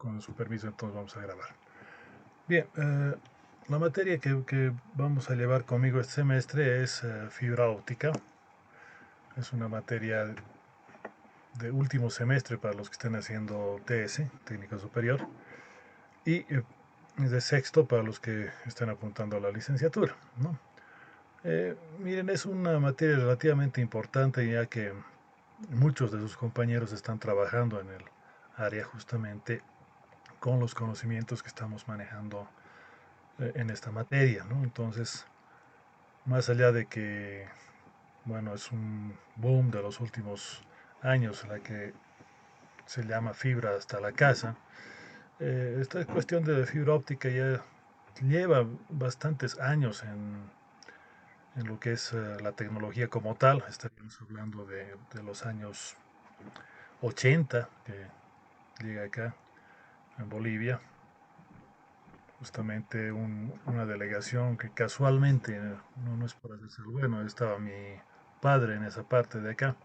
con su permiso, entonces vamos a grabar. Bien, la materia que vamos a llevar conmigo este semestre es fibra óptica. Es una materia de último semestre para los que estén haciendo TS, técnico superior, y de sexto para los que estén apuntando a la licenciatura, ¿no? Miren, es una materia relativamente importante ya que muchos de sus compañeros están trabajando en el área justamente con los conocimientos que estamos manejando en esta materia, ¿no? Entonces, más allá de que, bueno, es un boom de los últimos años, la que se llama fibra hasta la casa, esta cuestión de fibra óptica ya lleva bastantes años en lo que es la tecnología como tal. Estaríamos hablando de los años 80 que llega acá en Bolivia. Justamente una delegación que casualmente, no es por hacerse el bueno, estaba mi padre en esa parte de acá,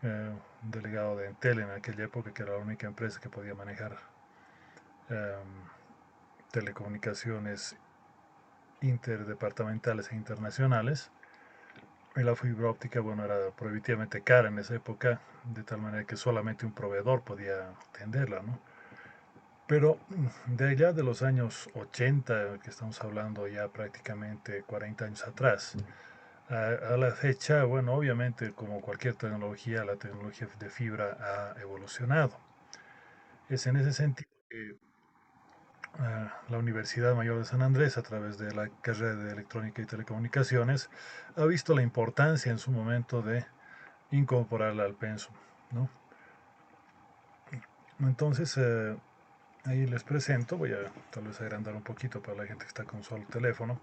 un delegado de Entel en aquella época, que era la única empresa que podía manejar em, telecomunicaciones interdepartamentales e internacionales. Y la fibra óptica, bueno, era prohibitivamente cara en esa época, de tal manera que solamente un proveedor podía tenderla, ¿no? Pero de allá de los años 80, que estamos hablando ya prácticamente 40 años atrás, a la fecha, bueno, obviamente como cualquier tecnología, la tecnología de fibra ha evolucionado. Es en ese sentido que la Universidad Mayor de San Andrés, a través de la carrera de Electrónica y Telecomunicaciones, ha visto la importancia en su momento de incorporarla al pensum, ¿no? Entonces, ahí les presento, voy a tal vez agrandar un poquito para la gente que está con su teléfono,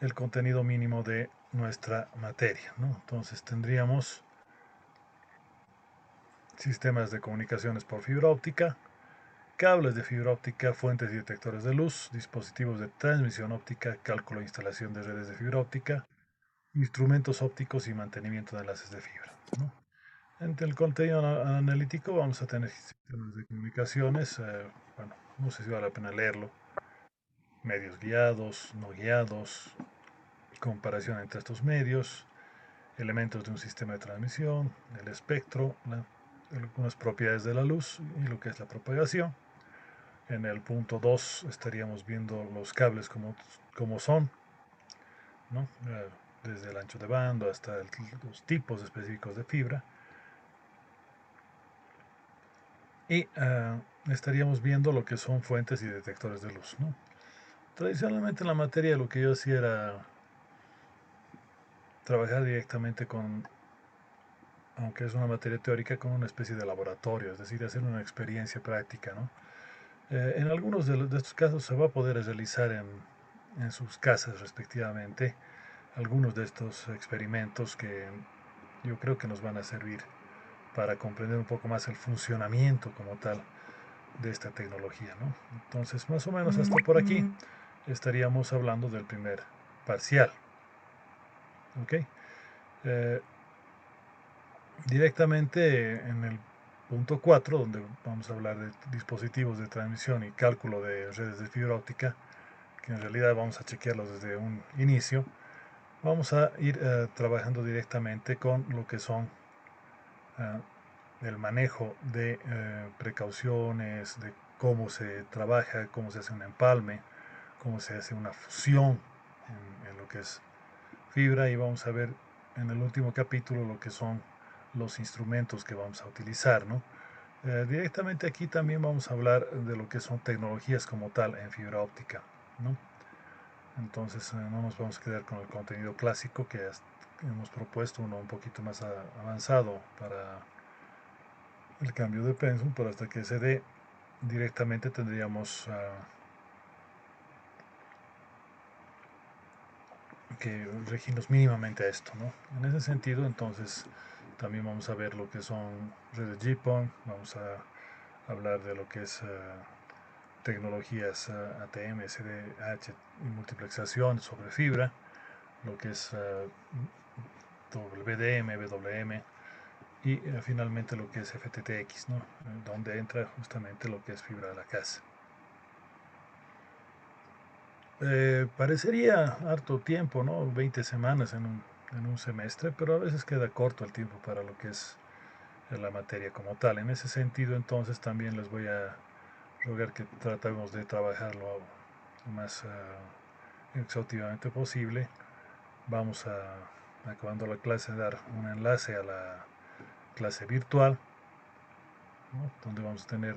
el contenido mínimo de nuestra materia, ¿no? Entonces tendríamos sistemas de comunicaciones por fibra óptica, cables de fibra óptica, fuentes y detectores de luz, dispositivos de transmisión óptica, cálculo e instalación de redes de fibra óptica, instrumentos ópticos y mantenimiento de enlaces de fibra, ¿no? Entre el contenido analítico vamos a tener sistemas de comunicaciones, bueno, no sé si vale la pena leerlo, medios guiados, no guiados, comparación entre estos medios, elementos de un sistema de transmisión, el espectro, algunas propiedades de la luz y lo que es la propagación. En el punto 2 estaríamos viendo los cables como son, ¿no? Desde el ancho de banda hasta los tipos específicos de fibra. Y estaríamos viendo lo que son fuentes y detectores de luz, ¿no? Tradicionalmente en la materia lo que yo hacía era trabajar directamente con, aunque es una materia teórica, con una especie de laboratorio, es decir, hacer una experiencia práctica, ¿no? En algunos de estos casos se va a poder realizar en sus casas respectivamente algunos de estos experimentos que yo creo que nos van a servir para comprender un poco más el funcionamiento como tal de esta tecnología, ¿no? Entonces, más o menos hasta por aquí estaríamos hablando del primer parcial. ¿Ok? Eh, Directamente en el punto 4, donde vamos a hablar de dispositivos de transmisión y cálculo de redes de fibra óptica, que en realidad vamos a chequearlos desde un inicio, vamos a ir trabajando directamente con lo que son uh, el manejo de precauciones, de cómo se trabaja, cómo se hace un empalme, cómo se hace una fusión en lo que es fibra, y vamos a ver en el último capítulo lo que son los instrumentos que vamos a utilizar, ¿no? Directamente aquí también vamos a hablar de lo que son tecnologías como tal en fibra óptica, ¿no? Entonces no nos vamos a quedar con el contenido clásico que hemos propuesto, uno un poquito más avanzado para el cambio de pensum, pero hasta que se dé directamente tendríamos que regirnos mínimamente a esto, ¿no? En ese sentido, entonces, también vamos a ver lo que son redes GPON, vamos a hablar de lo que es tecnologías ATM, SDH y multiplexación sobre fibra, lo que es WDM, WM, y finalmente lo que es FTTX, ¿no? Donde entra justamente lo que es fibra a la casa. Parecería harto tiempo, ¿no? 20 semanas en un semestre, pero a veces queda corto el tiempo para lo que es la materia como tal. En ese sentido, entonces, también les voy a rogar que tratemos de trabajarlo lo más exhaustivamente posible. Vamos a, acabando la clase, dar un enlace a la clase virtual, ¿no? Donde vamos a tener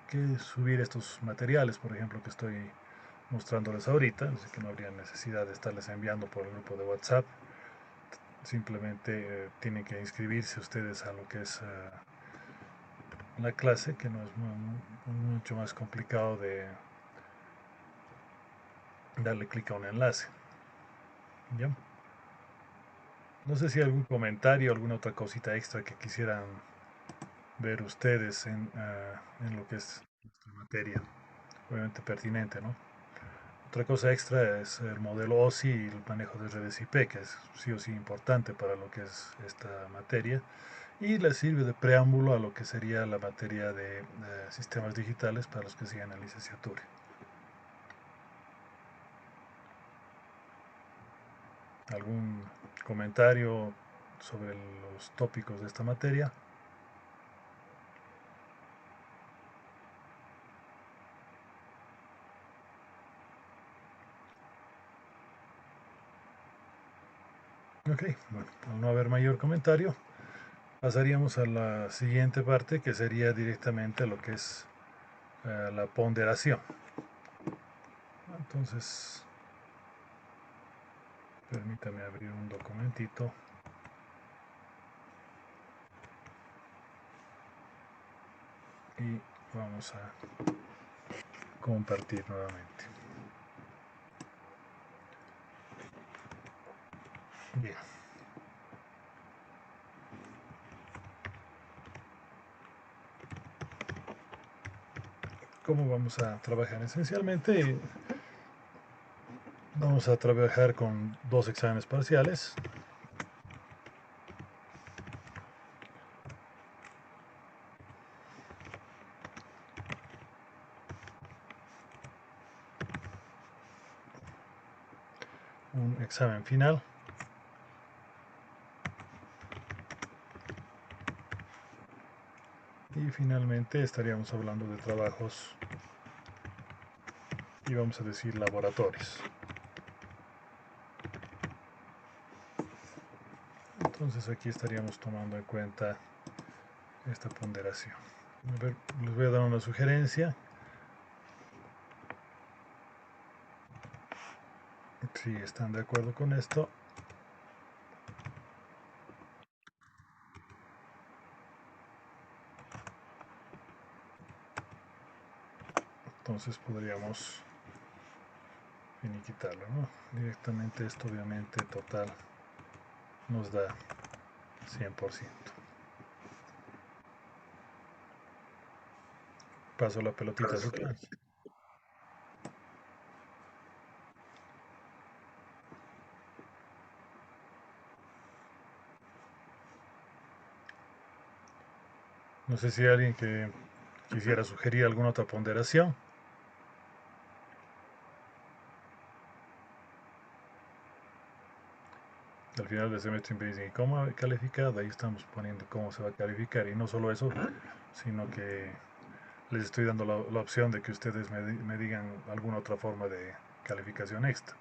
que subir estos materiales, por ejemplo, que estoy mostrándoles ahorita, así que no habría necesidad de estarles enviando por el grupo de WhatsApp. Simplemente tienen que inscribirse ustedes a lo que es la clase, que no es mucho más complicado de darle clic a un enlace. ¿Ya? No sé si hay algún comentario, alguna otra cosita extra que quisieran ver ustedes en lo que es esta materia. Obviamente pertinente, ¿no? Otra cosa extra es el modelo OSI y el manejo de redes IP, que es sí o sí importante para lo que es esta materia. Y le sirve de preámbulo a lo que sería la materia de sistemas digitales para los que sigan la licenciatura. ¿Algún comentario sobre los tópicos de esta materia? Ok, bueno, al no haber mayor comentario, pasaríamos a la siguiente parte, que sería directamente lo que es la ponderación. Entonces, permítame abrir un documentito y vamos a compartir nuevamente. Bien. ¿Cómo vamos a trabajar? Esencialmente vamos a trabajar con dos exámenes parciales. Un examen final y finalmente estaríamos hablando de trabajos y vamos a decir laboratorios. Entonces aquí estaríamos tomando en cuenta esta ponderación. A ver, les voy a dar una sugerencia. Si están de acuerdo con esto, entonces podríamos finiquitarlo, ¿no? Directamente esto obviamente total nos da 100%. Paso la pelotita a su clase. No sé si hay alguien que quisiera sugerir alguna otra ponderación. Al final del semestre me dicen, ¿cómo calificar? Ahí estamos poniendo cómo se va a calificar. Y no solo eso, sino que les estoy dando la opción de que ustedes me digan alguna otra forma de calificación extra.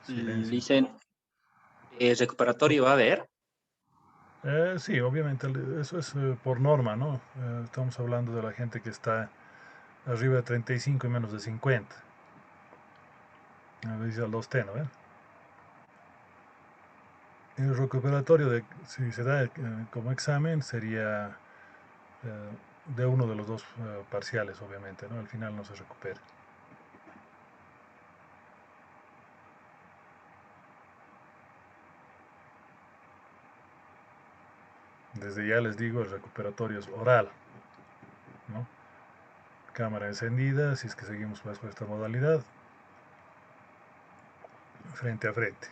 Silencio. Dicen, recuperatorio va a haber. Sí, obviamente, eso es por norma, ¿no? Estamos hablando de la gente que está arriba de 35 y menos de 50. A ver si al 2T, ¿no? El recuperatorio, si se da como examen, sería de uno de los dos parciales, obviamente, ¿no? Al final no se recupera. Desde ya les digo, el recuperatorio es oral, ¿no? cámara encendida, si es que seguimos pues con esta modalidad, frente a frente.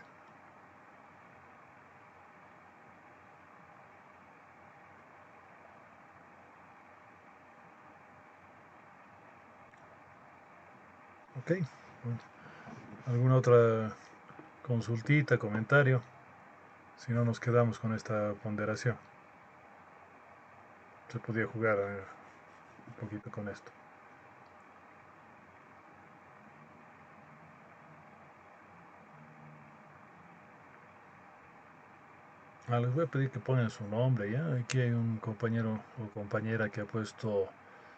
Ok, bueno, ¿alguna otra consultita, comentario? Si no, nos quedamos con esta ponderación. Se podía jugar un poquito con esto. Les voy a pedir que pongan su nombre, ¿ya? Aquí hay un compañero o compañera que ha puesto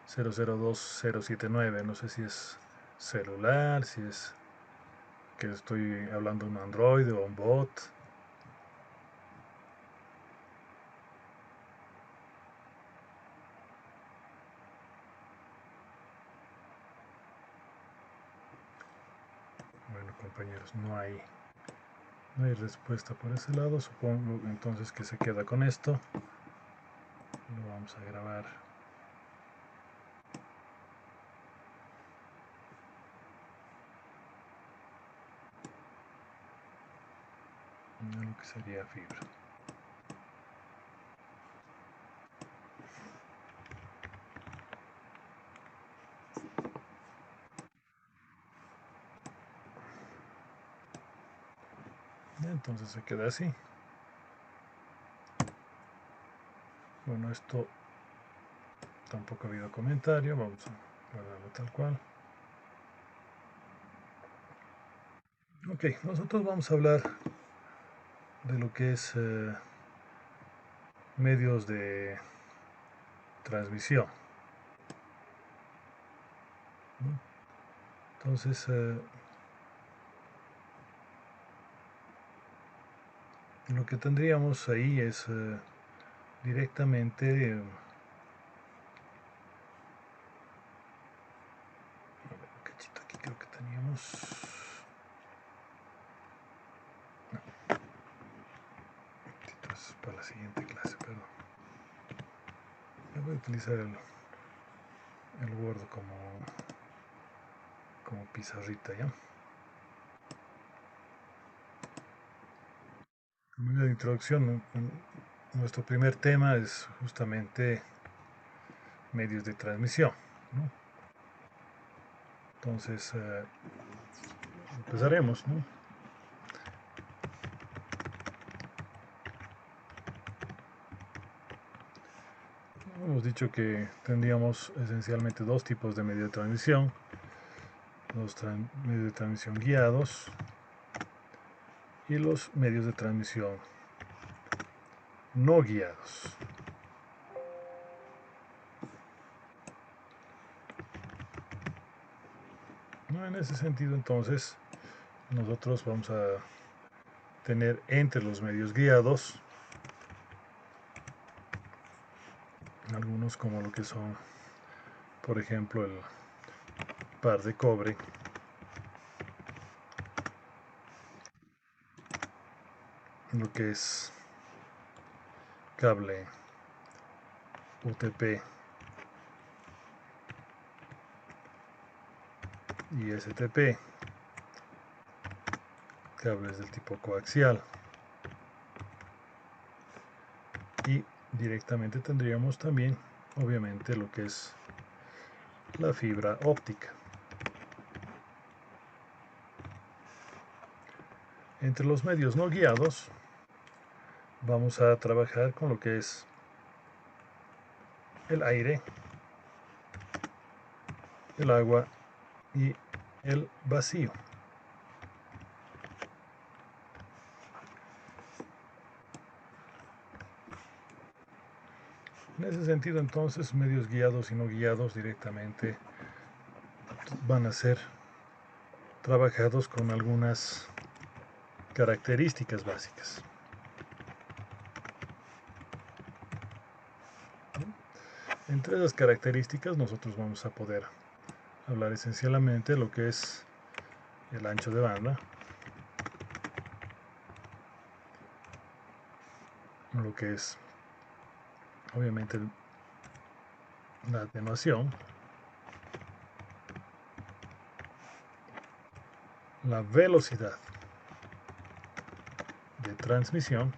002079. No sé si es celular, si es que estoy hablando un Android o un bot. Bueno, compañeros, no hay respuesta por ese lado. Supongo entonces que se queda con esto. Lo vamos a grabar. Lo que sería fibra. Entonces se queda así. Bueno, esto tampoco ha habido comentario. Vamos a guardarlo tal cual. Ok, nosotros vamos a hablar de lo que es medios de transmisión, ¿no? Entonces, lo que tendríamos ahí es directamente, a ver, un cachito aquí creo que teníamos. Esto es para la siguiente clase, pero voy a utilizar el Word como pizarrita, ¿ya? Como de introducción, nuestro primer tema es justamente medios de transmisión, ¿no? Entonces, empezaremos, ¿no? Hemos dicho que tendríamos esencialmente dos tipos de medios de transmisión: los medios de transmisión guiados y los medios de transmisión no guiados. En ese sentido, entonces, nosotros vamos a tener entre los medios guiados algunos como lo que son, por ejemplo, el par de cobre, lo que es cable UTP y STP, cables del tipo coaxial, y directamente tendríamos también, obviamente, lo que es la fibra óptica. Entre los medios no guiados vamos a trabajar con lo que es el aire, el agua y el vacío. En ese sentido, entonces, medios guiados y no guiados directamente van a ser trabajados con algunas características básicas. Entre esas características nosotros vamos a poder hablar esencialmente de lo que es el ancho de banda, lo que es obviamente la atenuación, la velocidad de transmisión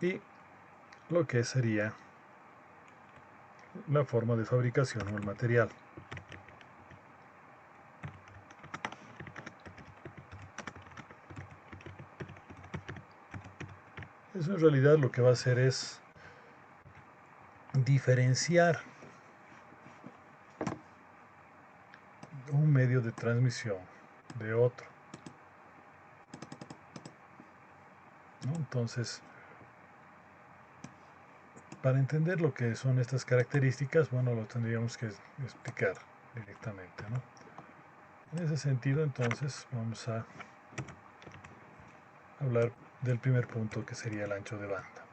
y lo que sería la forma de fabricación o el material. Eso en realidad lo que va a hacer es diferenciar un medio de transmisión de otro, ¿no? Entonces, para entender lo que son estas características, bueno, lo tendríamos que explicar directamente, ¿no? En ese sentido, entonces, vamos a hablar del primer punto, que sería el ancho de banda,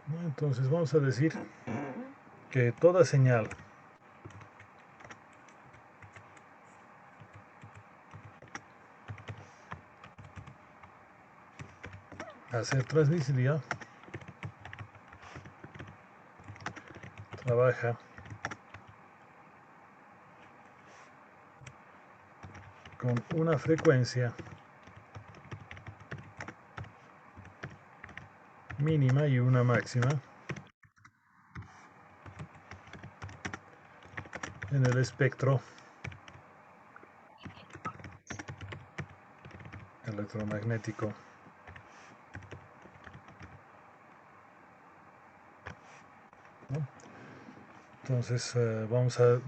¿no? Entonces, vamos a decir que toda señal a ser transmitida trabaja con una frecuencia mínima y una máxima en el espectro electromagnético. ¿No? Entonces vamos a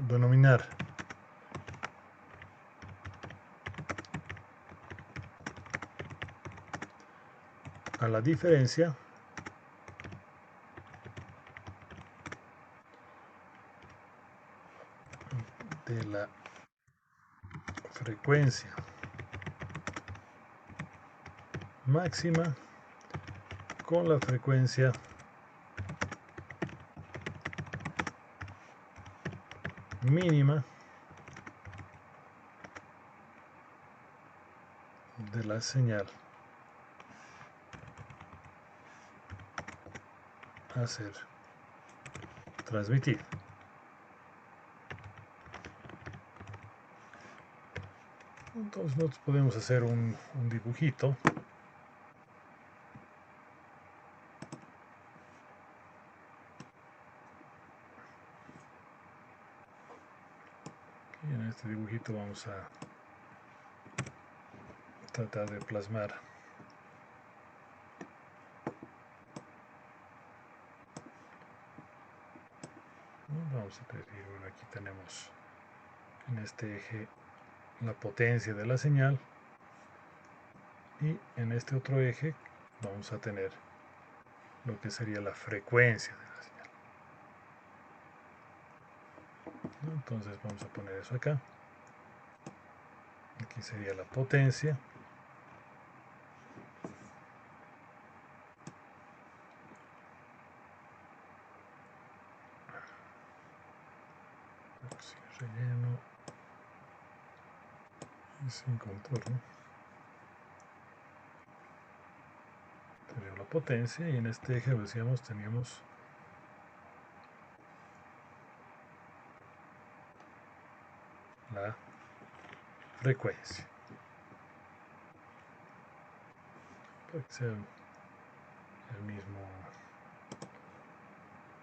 denominar a la diferencia de la frecuencia máxima con la frecuencia mínima de la señal a ser transmitida. Entonces nosotros podemos hacer un dibujito. Y en este dibujito vamos a tratar de plasmar vamos a decir, bueno, aquí tenemos en este eje la potencia de la señal y en este otro eje vamos a tener lo que sería la frecuencia de la señal, ¿no? Entonces vamos a poner eso acá. Aquí sería la potencia. Relleno y sin contorno. Tenemos la potencia y en este eje decíamos teníamos la frecuencia. Para que sea el mismo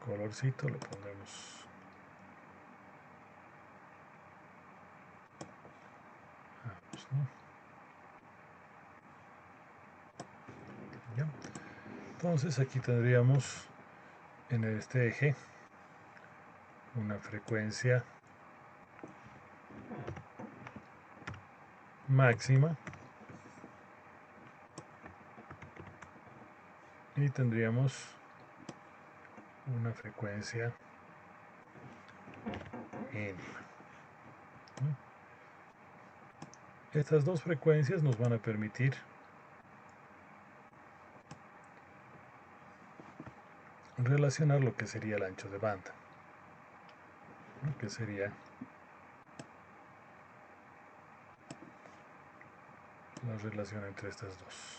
colorcito lo pondremos ambos, ¿no? ¿Ya? Entonces aquí tendríamos en este eje una frecuencia máxima y tendríamos una frecuencia mínima. Estas dos frecuencias nos van a permitir relacionar lo que sería el ancho de banda, ¿no? Que sería la relación entre estas dos.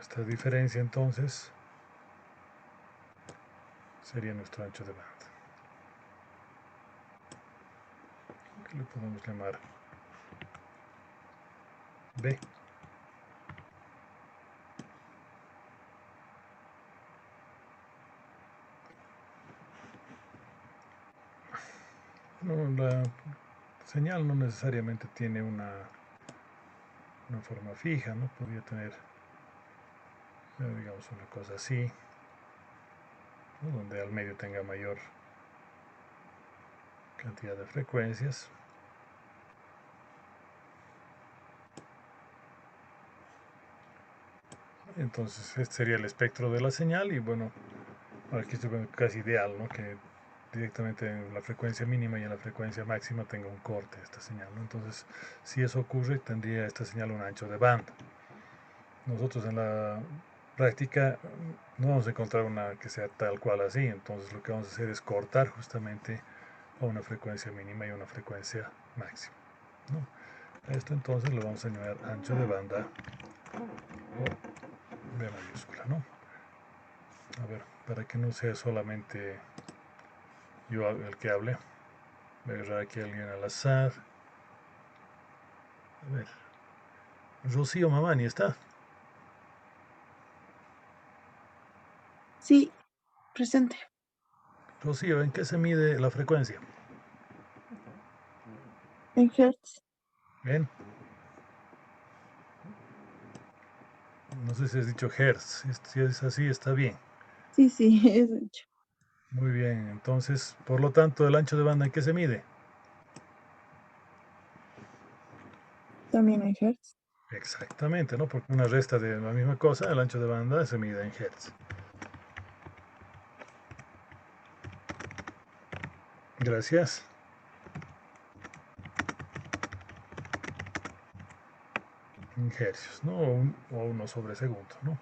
Esta diferencia entonces sería nuestro ancho de banda. ¿Qué le podemos llamar? B. No, la señal no necesariamente tiene una forma fija, ¿no? Podría tener, digamos, una cosa así, ¿no? Donde al medio tenga mayor cantidad de frecuencias. Entonces este sería el espectro de la señal y bueno, aquí estoy viendo casi ideal, ¿no? Que directamente en la frecuencia mínima y en la frecuencia máxima tenga un corte esta señal, ¿no? Entonces, si eso ocurre, tendría esta señal un ancho de banda. Nosotros en la práctica no vamos a encontrar una que sea tal cual así, entonces lo que vamos a hacer es cortar justamente a una frecuencia mínima y una frecuencia máxima, ¿no? A esto entonces lo vamos a llamar ancho de banda o B mayúscula, ¿no? A ver, para que no sea solamente yo el que hable, voy a agarrar aquí a alguien al azar. A ver, Rocío Mamani, ¿está? Sí, presente. Rocío, ¿en qué se mide la frecuencia? En Hertz. Bien. No sé si has dicho Hertz. Si es así, está bien. Sí, sí, es hecho. Muy bien. Entonces, por lo tanto, ¿el ancho de banda en qué se mide? También en Hertz. Exactamente, ¿no? Porque una resta de la misma cosa, el ancho de banda se mide en Hertz. Gracias. En hercios, ¿no? O 1/segundo, ¿no?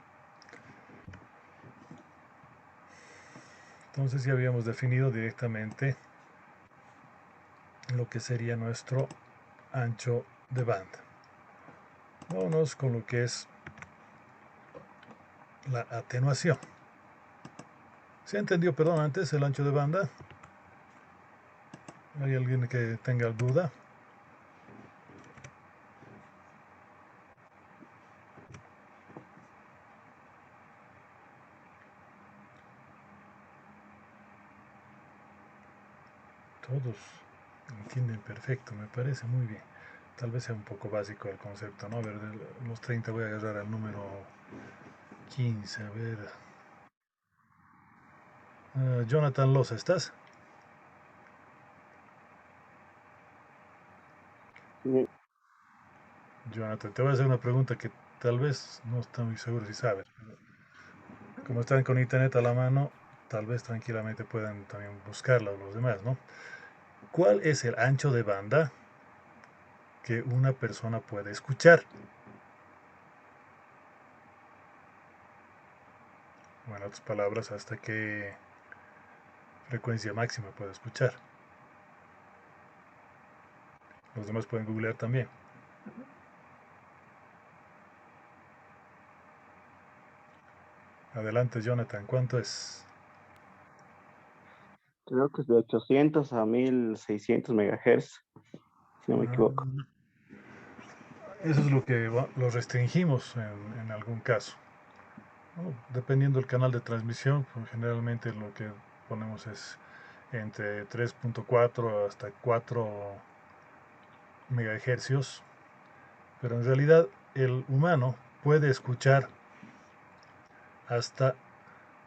Entonces ya habíamos definido directamente lo que sería nuestro ancho de banda. Vámonos con lo que es la atenuación. ¿Se entendió, perdón, antes el ancho de banda? ¿Hay alguien que tenga duda? Todos entienden perfecto, me parece muy bien. Tal vez sea un poco básico el concepto, ¿no? A ver, de los 30 voy a agarrar al número 15, a ver. Jonathan Loza, ¿estás? Sí. Jonathan, te voy a hacer una pregunta que tal vez no estoy muy seguro si sabes. Como están con internet a la mano, tal vez tranquilamente puedan también buscarla los demás, ¿no? ¿Cuál es el ancho de banda que una persona puede escuchar? O en otras palabras, ¿hasta qué frecuencia máxima puede escuchar? Los demás pueden googlear también. Adelante, Jonathan, ¿cuánto es? Creo que es de 800 a 1600 megahertz, si no me equivoco. Eso es lo que lo restringimos en algún caso, ¿no? Dependiendo del canal de transmisión, pues generalmente lo que ponemos es entre 3.4 hasta 4 megahercios, pero en realidad el humano puede escuchar hasta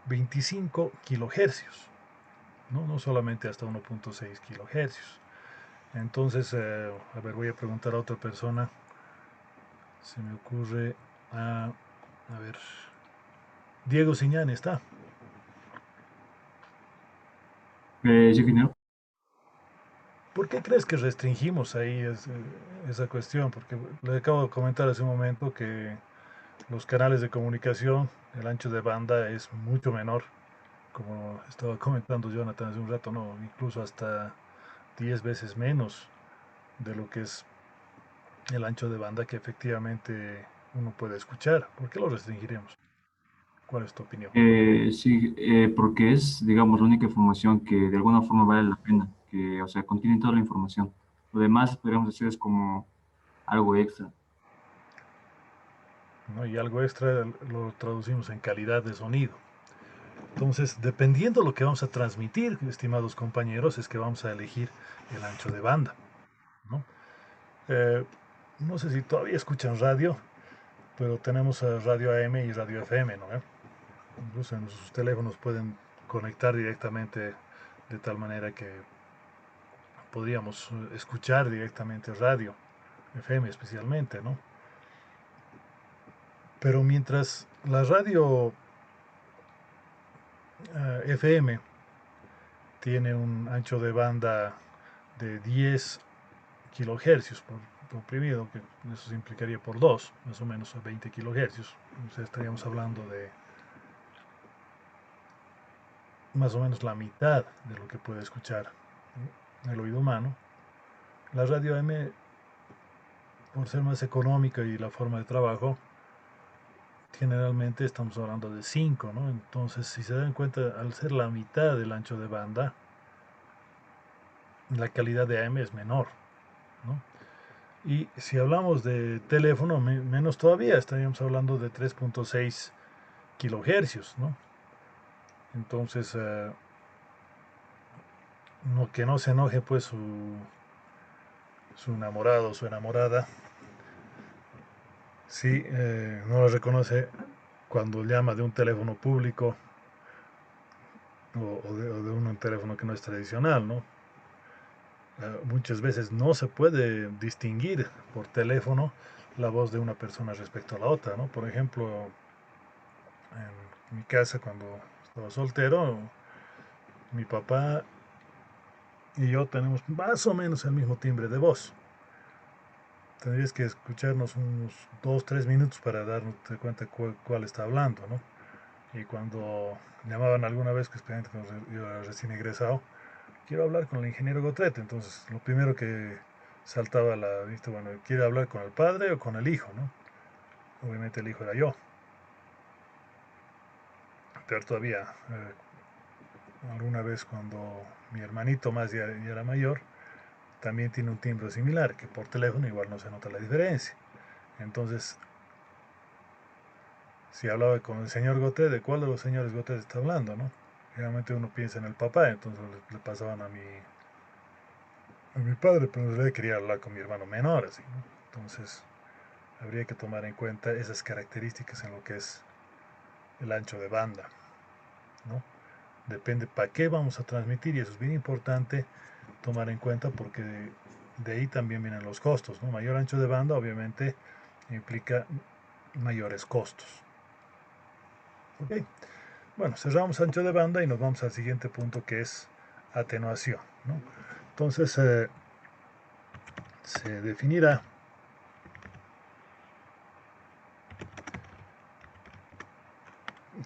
25 kilohercios, ¿no? No solamente hasta 1.6 kilohercios. Entonces, a ver, voy a preguntar a otra persona. Se me ocurre a ver, Diego Siñán, ¿está? Sí, Fineo. ¿Por qué crees que restringimos ahí esa cuestión? Porque le acabo de comentar hace un momento que los canales de comunicación, el ancho de banda es mucho menor, como estaba comentando Jonathan hace un rato, no, incluso hasta 10 veces menos de lo que es el ancho de banda que efectivamente uno puede escuchar. ¿Por qué lo restringiremos? ¿Cuál es tu opinión? Sí, porque es, digamos, la única información que de alguna forma vale la pena, que, o sea, contiene toda la información. Lo demás, podríamos decir, es como algo extra. ¿No? Y algo extra lo traducimos en calidad de sonido. Entonces, dependiendo de lo que vamos a transmitir, estimados compañeros, es que vamos a elegir el ancho de banda, ¿no? Eh, no sé si todavía escuchan radio, pero tenemos radio AM y radio FM, ¿no? Incluso en sus teléfonos pueden conectar directamente de tal manera que podríamos escuchar directamente radio, FM especialmente, ¿no? Pero mientras la radio FM tiene un ancho de banda de 10 kilohercios por comprimido, que eso se implicaría por 2, más o menos a 20 kilohercios. Entonces estaríamos hablando de más o menos la mitad de lo que puede escuchar el oído humano. La radio AM, por ser más económica y la forma de trabajo, generalmente estamos hablando de 5, ¿no? Entonces, si se dan cuenta, al ser la mitad del ancho de banda, la calidad de AM es menor, ¿no? Y si hablamos de teléfono, menos todavía, estaríamos hablando de 3.6 kilohercios, ¿no? Entonces, que no se enoje pues su enamorado o su enamorada si no lo reconoce cuando llama de un teléfono público o de un teléfono que no es tradicional, ¿no? Muchas veces no se puede distinguir por teléfono la voz de una persona respecto a la otra, ¿no? Por ejemplo, en mi casa cuando estaba soltero, mi papá y yo tenemos más o menos el mismo timbre de voz. Tendrías que escucharnos unos 2, 3 minutos para darte cuenta cuál está hablando, ¿no? Y cuando llamaban alguna vez, que especialmente cuando yo era recién egresado, quiero hablar con el ingeniero Gotrete. Entonces, lo primero que saltaba a la vista, bueno, ¿quiere hablar con el padre o con el hijo, no? Obviamente el hijo era yo. Pero todavía, alguna vez cuando mi hermanito más ya era mayor, también tiene un timbre similar, que por teléfono igual no se nota la diferencia. Entonces, si hablaba con el señor Gotet, ¿de cuál de los señores Gotet está hablando, no? Generalmente uno piensa en el papá, entonces le pasaban a mi padre, pero en realidad quería hablar con mi hermano menor, así, ¿no? Entonces, habría que tomar en cuenta esas características en lo que es el ancho de banda, ¿no? Depende para qué vamos a transmitir y eso es bien importante tomar en cuenta porque de ahí también vienen los costos, ¿no? Mayor ancho de banda obviamente implica mayores costos. ¿Ok? Bueno, cerramos ancho de banda y nos vamos al siguiente punto que es atenuación, ¿no? Entonces se definirá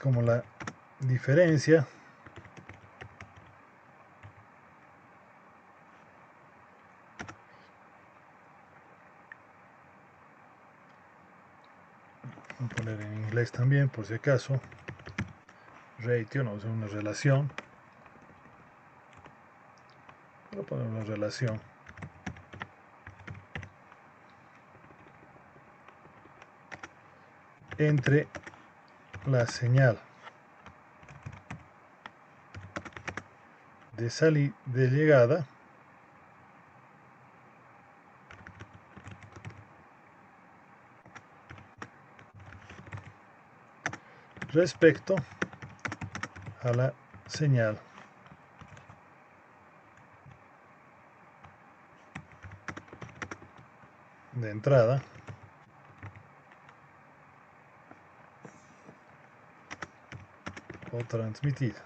como la diferencia voy a poner en inglés también por si acaso ratio, no, es una relación, voy a poner una relación entre la señal de llegada respecto a la señal de entrada o transmitida.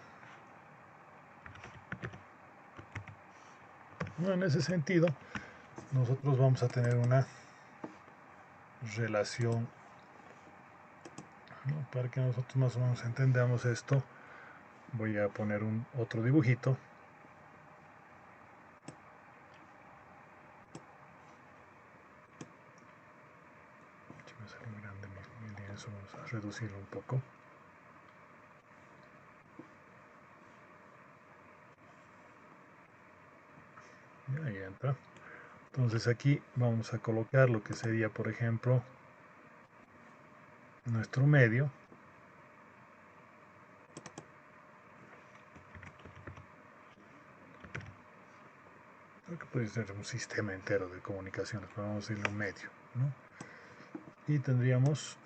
No, en ese sentido, nosotros vamos a tener una relación, ¿no? Para que nosotros más o menos entendamos esto, voy a poner otro dibujito. Me salió grande reducirlo un poco. Y ahí entra. Entonces aquí vamos a colocar lo que sería, por ejemplo, nuestro medio. Creo que puede ser un sistema entero de comunicaciones, pero vamos a decirle un medio, ¿no? Y tendríamos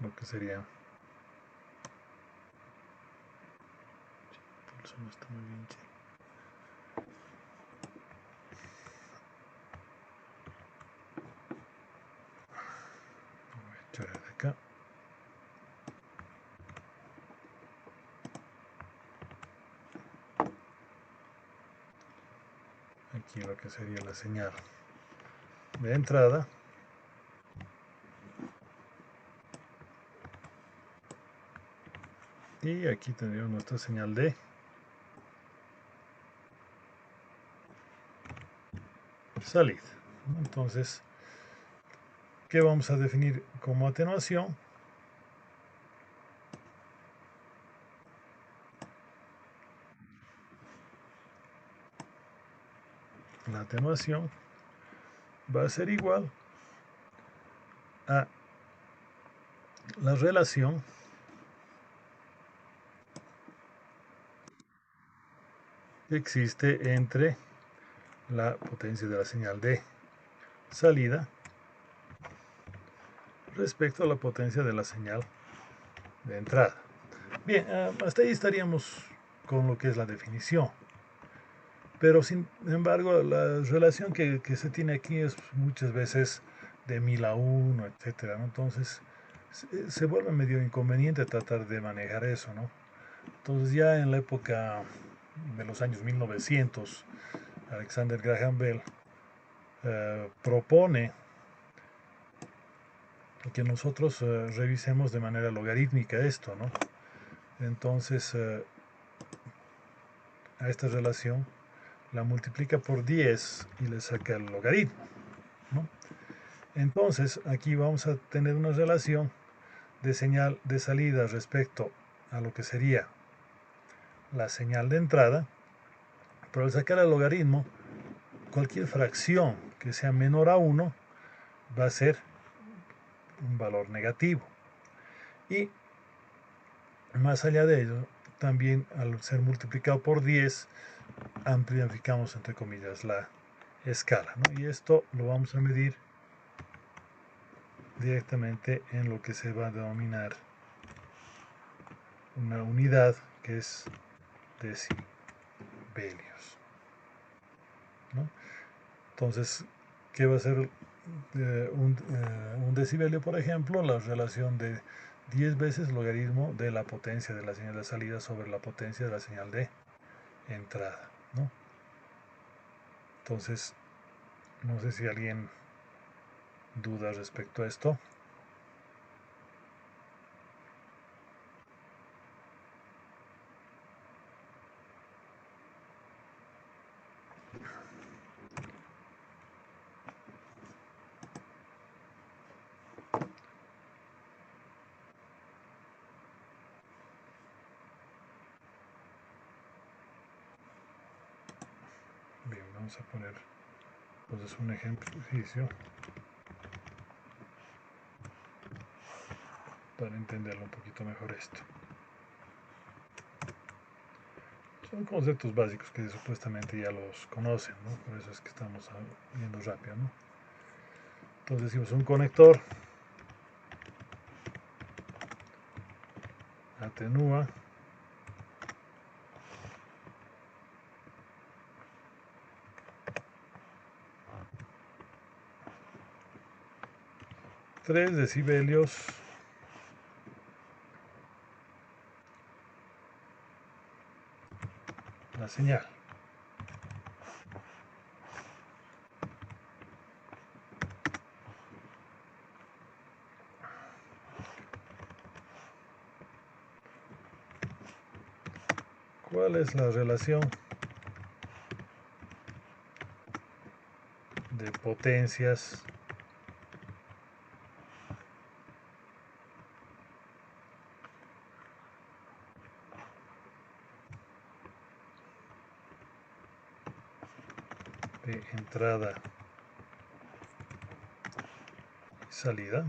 lo que sería. Eso no está muy bien, che. Voy a echar de acá. Aquí lo que sería la señal de entrada. Y aquí tendríamos nuestra señal de salida. Entonces, ¿qué vamos a definir como atenuación? La atenuación va a ser igual a la relación que existe entre la potencia de la señal de salida respecto a la potencia de la señal de entrada. Bien, hasta ahí estaríamos con lo que es la definición. Pero sin embargo, la relación que se tiene aquí es muchas veces de 1000 a 1, etcétera, ¿no? Entonces, se vuelve medio inconveniente tratar de manejar eso, ¿no? Entonces, ya en la época de los años 1900, Alexander Graham Bell propone que nosotros revisemos de manera logarítmica esto, ¿no? Entonces, a esta relación la multiplica por 10 y le saca el logaritmo, ¿no? Entonces, aquí vamos a tener una relación de señal de salida respecto a lo que sería la señal de entrada, pero al sacar el logaritmo, cualquier fracción que sea menor a 1 va a ser un valor negativo. Y más allá de ello, también al ser multiplicado por 10, amplificamos entre comillas la escala, ¿no? Y esto lo vamos a medir directamente en lo que se va a denominar una unidad que es decibelios, ¿no? Entonces, ¿qué va a ser un decibelio? Por ejemplo, la relación de 10 veces logaritmo de la potencia de la señal de salida sobre la potencia de la señal de entrada, ¿no? Entonces, no sé si alguien duda respecto a esto. Bien, vamos a poner entonces un ejercicio para entenderlo un poquito mejor esto. Son conceptos básicos que supuestamente ya los conocen, ¿no? Por eso es que estamos viendo rápido, ¿no? Entonces decimos un conector atenúa tres decibelios la señal. ¿Cuál es la relación de potencias de entrada y salida?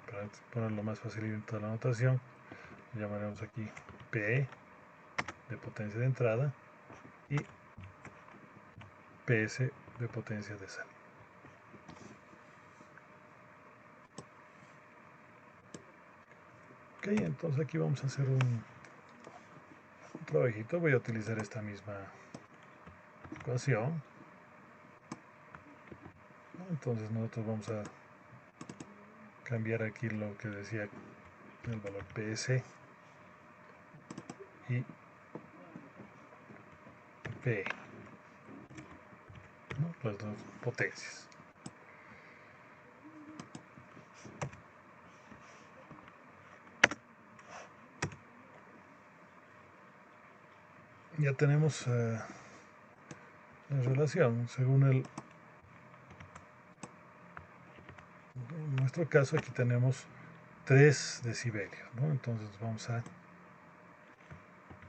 Para ponerlo más fácil en toda la notación, llamaremos aquí P de potencia de entrada y PS de potencia de salida. Ok, entonces aquí vamos a hacer un trabajito. Voy a utilizar esta misma ecuación. Entonces nosotros vamos a cambiar aquí lo que decía el valor PS y P, ¿no? Las dos potencias. Ya tenemos la relación. Según en nuestro caso aquí tenemos 3 decibelios, ¿no? Entonces vamos a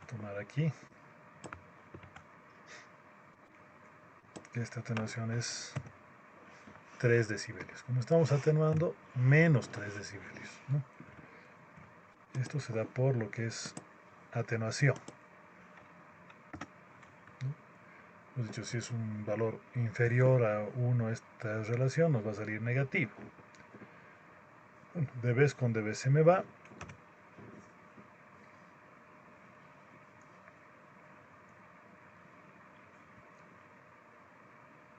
tomar aquí que esta atenuación es 3 decibelios. Como estamos atenuando, menos 3 decibelios, ¿no? Esto se da por lo que es atenuación, ¿no? Hemos dicho, si es un valor inferior a 1 esta relación, nos va a salir negativo. Bueno, dB con dB se me va.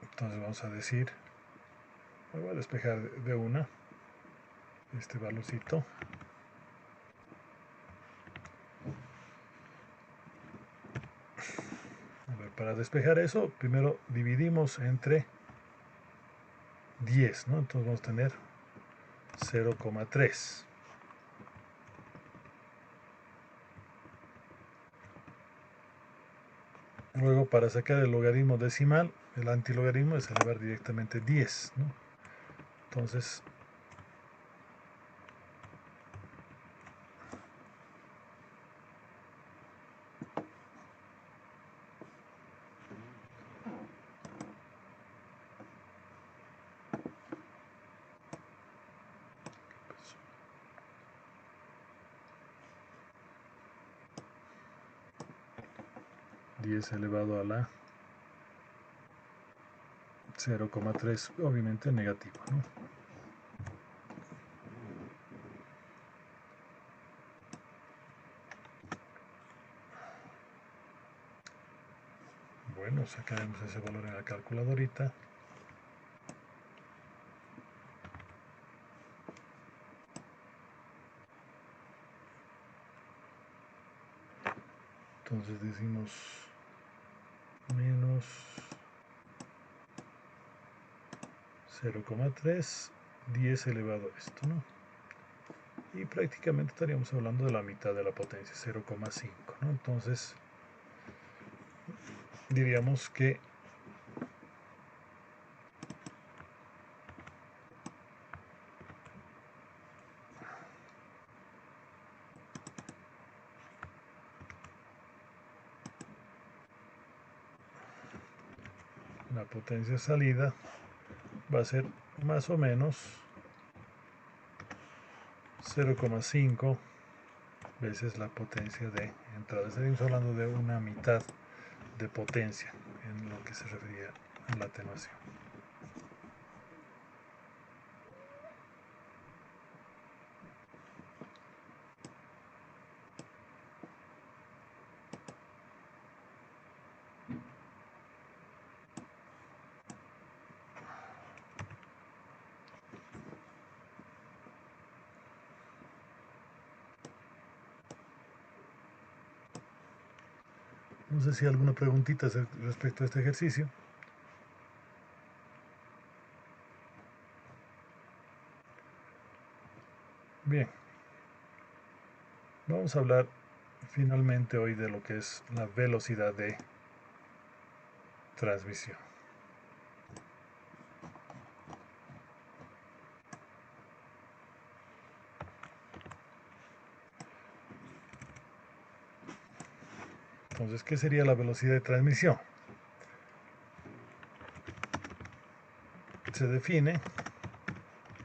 Entonces vamos a decir, me voy a despejar de una este valorcito. A ver, para despejar eso, primero dividimos entre 10, ¿no? Entonces vamos a tener 0,3. Luego, para sacar el logaritmo decimal, el antilogaritmo es elevar directamente 10, ¿no? Entonces, pues, 10 elevado a la 0,3, obviamente negativo, ¿no? Bueno, sacaremos ese valor en la calculadorita. Entonces decimos menos 0,3, 10 elevado a esto, ¿no? Y prácticamente estaríamos hablando de la mitad de la potencia, 0,5, ¿no? Entonces diríamos que la potencia salida va a ser más o menos 0,5 veces la potencia de entrada. Estaríamos hablando de una mitad de potencia en lo que se refería a la atenuación. No sé si hay alguna preguntita respecto a este ejercicio. Bien. Vamos a hablar finalmente hoy de lo que es la velocidad de transmisión. Entonces, ¿qué sería la velocidad de transmisión? Se define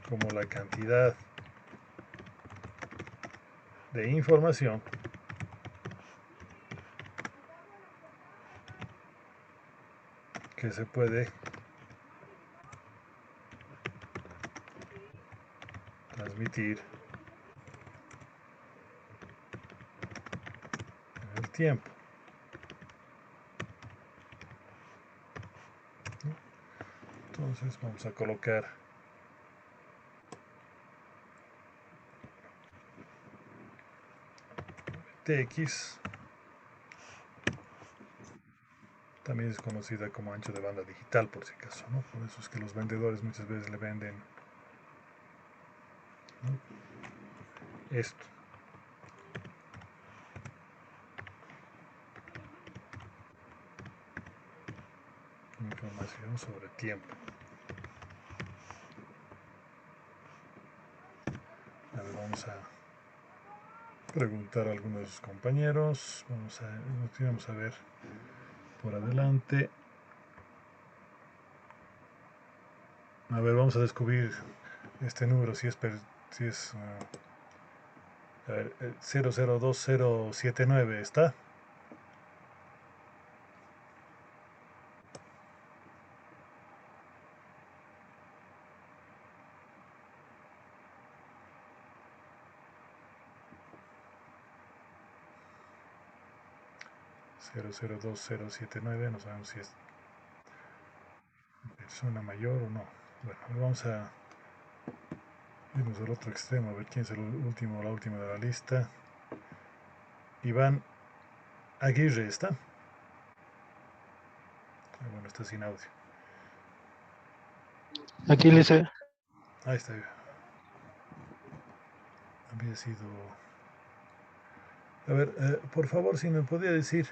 como la cantidad de información que se puede transmitir en el tiempo. Entonces vamos a colocar TX, también es conocida como ancho de banda digital por si acaso, ¿no? Por eso es que los vendedores muchas veces le venden, ¿no?, esto. Información sobre tiempo. A ver, vamos a preguntar a algunos de sus compañeros. Vamos a ver por adelante. A ver, vamos a descubrir este número si es a ver, 002079 está. (002079), no sabemos si es persona mayor o no. Bueno, vamos a irnos al otro extremo a ver quién es el último o la última de la lista. Iván Aguirre está. Bueno, está sin audio. Aquí le hice. Ahí está. Había sido... A ver, por favor, si me podría decir,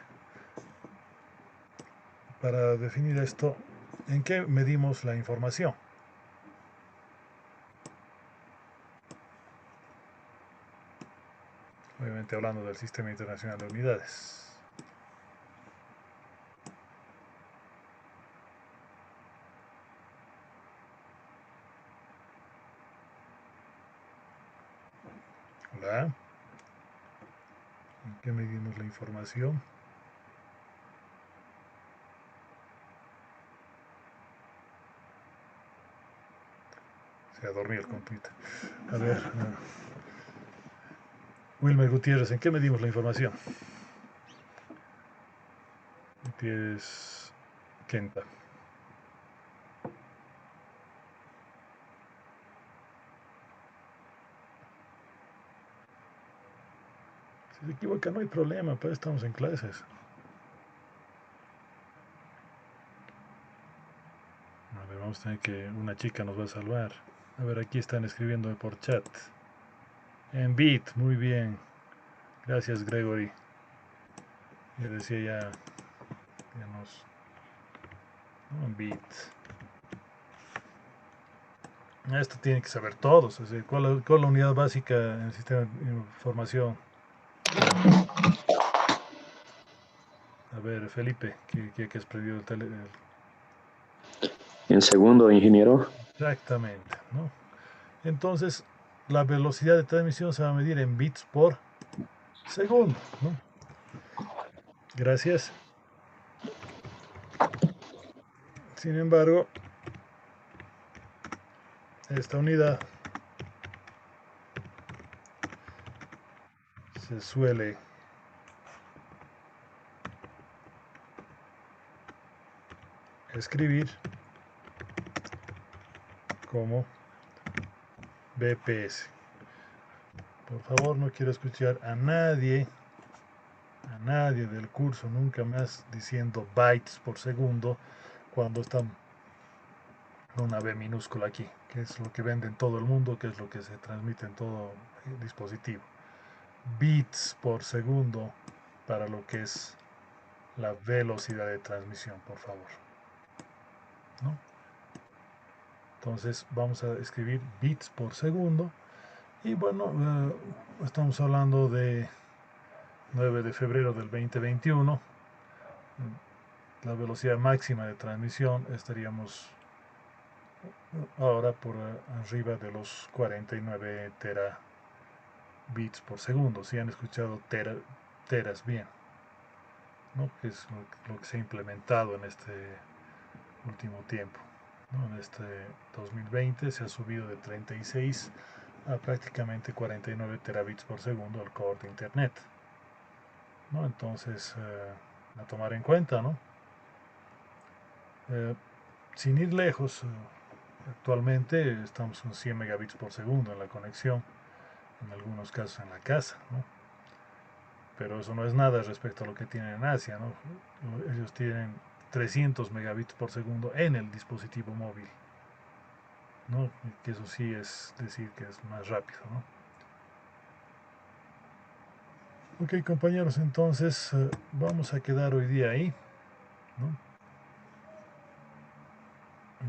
para definir esto, ¿en qué medimos la información? Obviamente hablando del Sistema Internacional de Unidades. Hola. ¿En qué medimos la información? Se ha dormido el compita. A ver, Wilmer Gutiérrez, ¿en qué medimos la información? Gutiérrez Kenta. Si se equivoca no hay problema, pues estamos en clases. A ver, vamos a tener que una chica nos va a salvar. A ver, aquí están escribiendo por chat. En bit, muy bien. Gracias, Gregory. Yo decía ya nos... No, en bit. Esto tiene que saber todos. Es decir, ¿cuál es la unidad básica en el sistema de información? A ver, Felipe, que has prendido el teléfono. En segundo, ingeniero. Exactamente, ¿no? Entonces, la velocidad de transmisión se va a medir en bits por segundo, ¿no? Gracias. Sin embargo, esta unidad se suele escribir como BPS. Por favor, no quiero escuchar a nadie del curso nunca más diciendo bytes por segundo cuando están con una B minúscula aquí, que es lo que vende en todo el mundo, que es lo que se transmite en todo dispositivo. bits por segundo para lo que es la velocidad de transmisión, por favor, ¿no? Entonces vamos a escribir bits por segundo y bueno, estamos hablando de 9 de febrero del 2021. La velocidad máxima de transmisión estaríamos ahora por arriba de los 49 terabits por segundo. Si han escuchado teras bien, ¿no? Que es lo que se ha implementado en este último tiempo, ¿no? En este 2020 se ha subido de 36 a prácticamente 49 terabits por segundo el core de internet, ¿no? Entonces a tomar en cuenta, ¿no? Sin ir lejos, actualmente estamos con 100 megabits por segundo en la conexión, en algunos casos en la casa, ¿no? Pero eso no es nada respecto a lo que tienen en Asia, ¿no? Ellos tienen 300 megabits por segundo en el dispositivo móvil, ¿no? Que eso sí es decir que es más rápido, ¿no? Ok, compañeros, entonces vamos a quedar hoy día ahí, ¿no?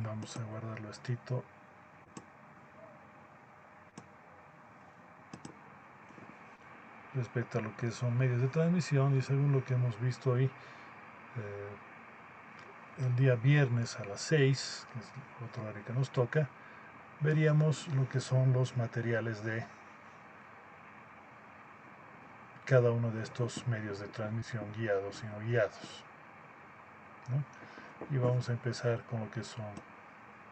Vamos a guardarlo estito. Respecto a lo que son medios de transmisión y según lo que hemos visto hoy, el día viernes a las 6, que es otro horario que nos toca, veríamos lo que son los materiales de cada uno de estos medios de transmisión, guiados y no guiados, ¿no? Y vamos a empezar con lo que son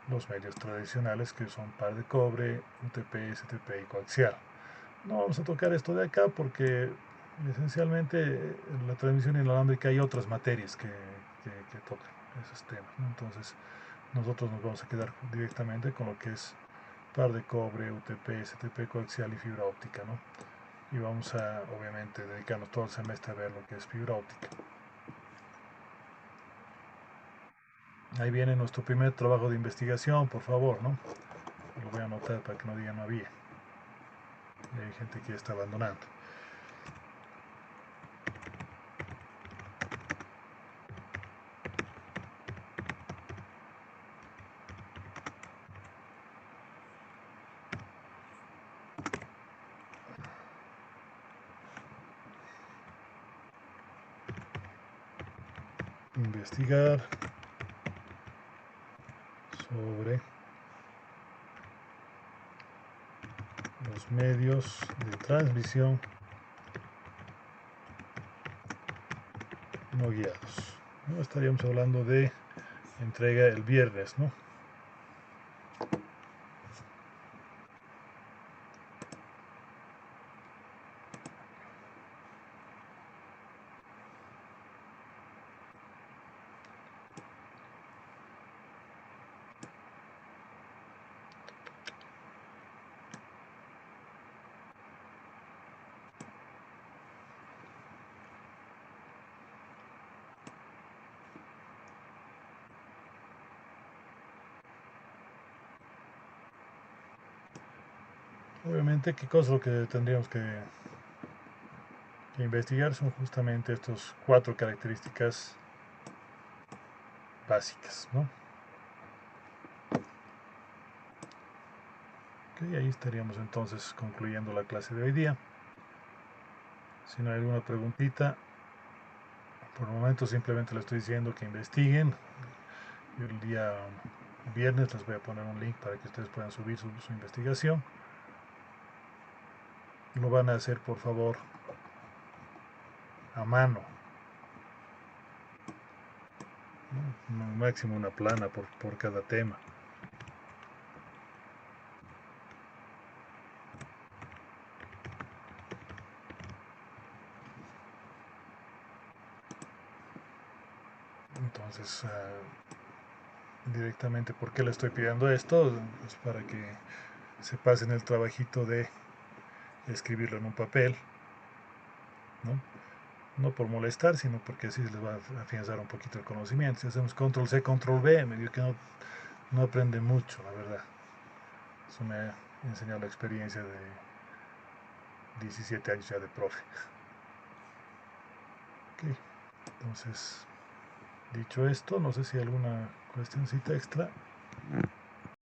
los medios tradicionales, que son par de cobre, UTP, STP y coaxial. No vamos a tocar esto de acá porque esencialmente en la transmisión inalámbrica hay otras materias que tocan esos temas, ¿no? Entonces nosotros nos vamos a quedar directamente con lo que es par de cobre, UTP, STP coaxial y fibra óptica, ¿no? Y vamos a, obviamente, dedicarnos todo el semestre a ver lo que es fibra óptica. Ahí viene nuestro primer trabajo de investigación, por favor, ¿no? Lo voy a anotar para que no digan no había. Y hay gente que ya está abandonando. Investigar sobre los medios de transmisión no guiados, ¿no? Estaríamos hablando de entrega el viernes, ¿no? Obviamente, ¿qué cosa lo que tendríamos que investigar? Son justamente estas 4 características básicas, ¿no? Ok, ahí estaríamos entonces concluyendo la clase de hoy día. Si no hay alguna preguntita, por el momento simplemente les estoy diciendo que investiguen. Yo el día viernes les voy a poner un link para que ustedes puedan subir su investigación. Lo van a hacer, por favor, a mano, ¿no? Máximo una plana por cada tema. Entonces, directamente, ¿por qué le estoy pidiendo esto? Pues para que se pasen el trabajito de escribirlo en un papel, ¿no? No por molestar, sino porque así les va a afianzar un poquito el conocimiento. Si hacemos control C, control V, medio que no aprende mucho, la verdad. Eso me ha enseñado la experiencia 17 años ya de profe. Ok, entonces, dicho esto, no sé si hay alguna cuestioncita extra.